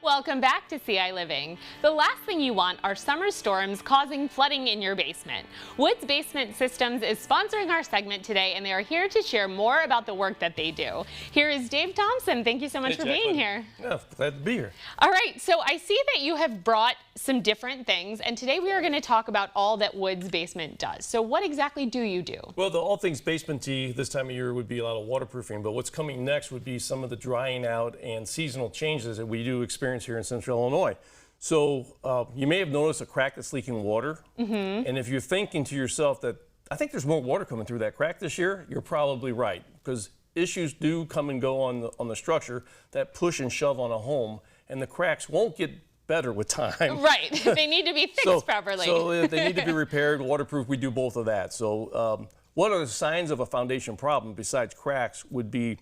welcome back to ciLiving. The last thing you want are summer storms causing flooding in your basement. Woods Basement Systems is sponsoring our segment today, and they are here to share more about the work that they do. Here is Dave Thompson. Thank you so much for being here. Yeah, glad to be here. All right, so I see that you have brought some different things, and today we are going to talk about all that Woods Basement does. So what exactly do you do? Well, all things basement-y this time of year would be a lot of waterproofing, but what's coming next would be some of the drying out and seasonal changes that we do experience here in Central Illinois. So you may have noticed a crack that's leaking water, and if you're thinking to yourself that I think there's more water coming through that crack this year, you're probably right, because issues do come and go on the structure that push and shove on a home, and the cracks won't get better with time. Right, they need to be fixed properly. So they need to be repaired, waterproof. We do both of that. So what are the signs of a foundation problem besides cracks would be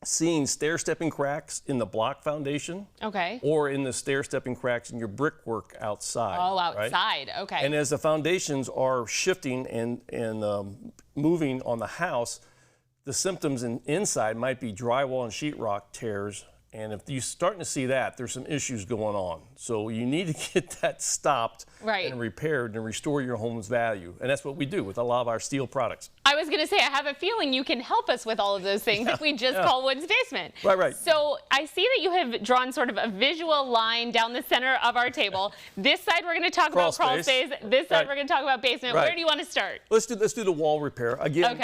seeing stair-stepping cracks in the block foundation, or in the stair-stepping cracks in your brickwork outside. Oh, outside, right? Okay. And as the foundations are shifting and moving on the house, the symptoms inside might be drywall and sheetrock tears. And if you're starting to see that, there's some issues going on. So you need to get that stopped and repaired and restore your home's value. And that's what we do with a lot of our steel products. I was going to say, I have a feeling you can help us with all of those things if we just call Woods Basement. Right. So I see that you have drawn sort of a visual line down the center of our table. This side we're going to talk about crawl space. This side we're going to talk about basement. Where do you want to start? Let's do the wall repair. Again,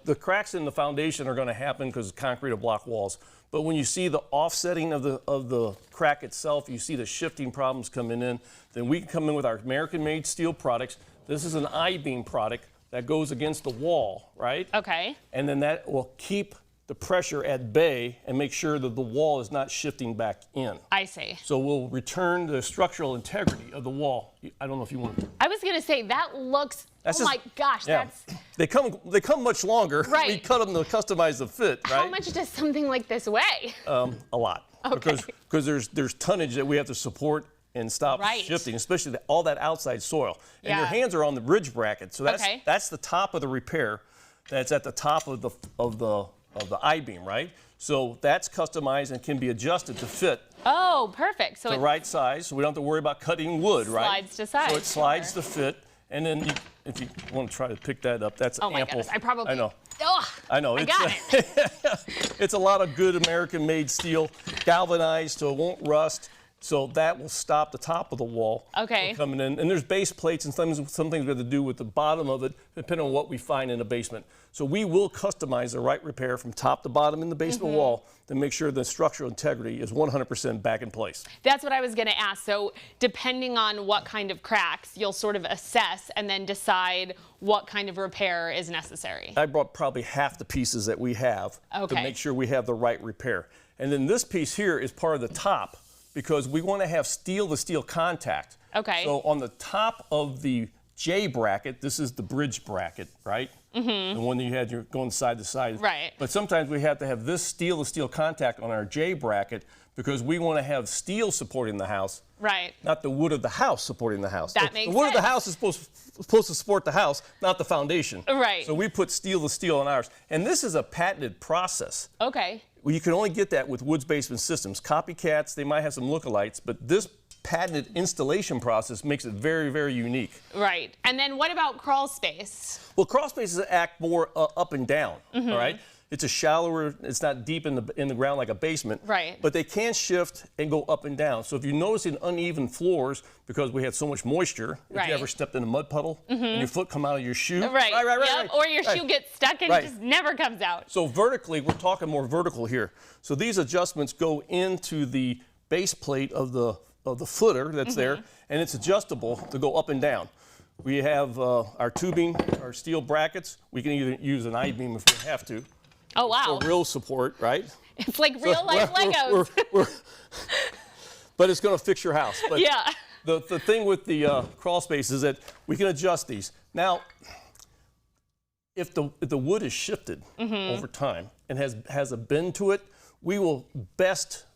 the cracks in the foundation are going to happen because concrete or block walls. But when you see the offsetting of the crack itself, you see the shifting problems coming in, then we can come in with our American-made steel products. This is an I-beam product that goes against the wall, right? Okay. And then that will keep the pressure at bay and make sure that the wall is not shifting back in. I see. So we'll return the structural integrity of the wall. I don't know if you want to. I was going to say, that looks, my gosh, that's... They come much longer. Right. We cut them to customize the fit, right? How much does something like this weigh? A lot. Okay. Because there's tonnage that we have to support and stop shifting, especially all that outside soil. And your hands are on the bridge bracket, so that's the top of the repair. That's at the top of the I-beam, right? So that's customized and can be adjusted to fit. Oh, perfect. So the right size, so we don't have to worry about cutting wood, right? Slides to size. So it slides to fit, and then if you want to try to pick that up, that's ample. Oh my goodness, I probably. I know. Oh, I know. I got it. It's a lot of good American-made steel, galvanized so it won't rust. So that will stop the top of the wall from coming in. And there's base plates and some things we have to do with the bottom of it, depending on what we find in the basement. So we will customize the right repair from top to bottom in the basement wall to make sure the structural integrity is 100% back in place. That's what I was going to ask. So depending on what kind of cracks, you'll sort of assess and then decide what kind of repair is necessary. I brought probably half the pieces that we have to make sure we have the right repair. And then this piece here is part of the top, because we want to have steel-to-steel contact. Okay. So on the top of the J bracket, this is the bridge bracket, right? The one that you had, you're going side to side. Right. But sometimes we have to have this steel-to-steel contact on our J bracket because we want to have steel supporting the house. Right. Not the wood of the house supporting the house. That makes sense. The wood of the house is supposed to support the house, not the foundation. Right. So we put steel-to-steel on ours. And this is a patented process. Okay. Well, you can only get that with Woods Basement Systems. Copycats, they might have some lookalikes, but this patented installation process makes it very, very unique. Right. And then what about crawl space? Well, crawl spaces act more up and down, all right? It's a shallower, it's not deep in the ground like a basement. Right. But they can shift and go up and down. So if you're noticing uneven floors because we had so much moisture, if you ever stepped in a mud puddle and your foot come out of your shoe. Right. Or your shoe gets stuck and just never comes out. So vertically, we're talking more vertical here. So these adjustments go into the base plate of the footer that's there, and it's adjustable to go up and down. We have our tubing, our steel brackets. We can either use an I-beam if we have to. Oh, wow. For real support, right? It's like real-life Legos. But it's going to fix your house. But yeah. The thing with the crawl space is that we can adjust these. Now, if the wood is shifted over time and has a bend to it, we will best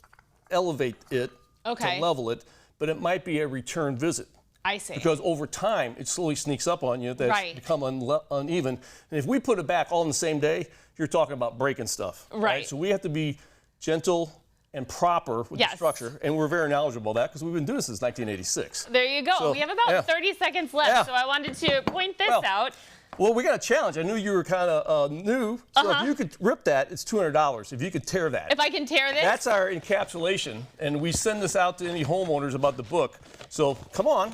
elevate it to level it, but it might be a return visit. I see. Because over time, it slowly sneaks up on you. That's become uneven. And if we put it back all in the same day, you're talking about breaking stuff. Right. So we have to be gentle and proper with the structure, and we're very knowledgeable of that because we've been doing this since 1986. There you go. So, we have about 30 seconds left, so I wanted to point this out. Well, we got a challenge. I knew you were kind of new, so if you could rip that, it's $200. If you could tear that. If I can tear this? That's our encapsulation, and we send this out to any homeowners about the book. So come on.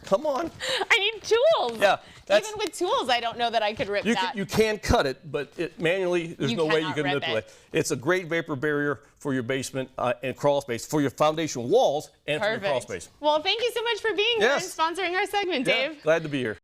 Come on. I need tools. Yeah. Even with tools, I don't know that I could rip that. You can cut it, but manually, there's no way you can manipulate it. It's a great vapor barrier for your basement and crawl space, for your foundation walls and for your crawl space. Well, thank you so much for being here and sponsoring our segment, Dave. Glad to be here.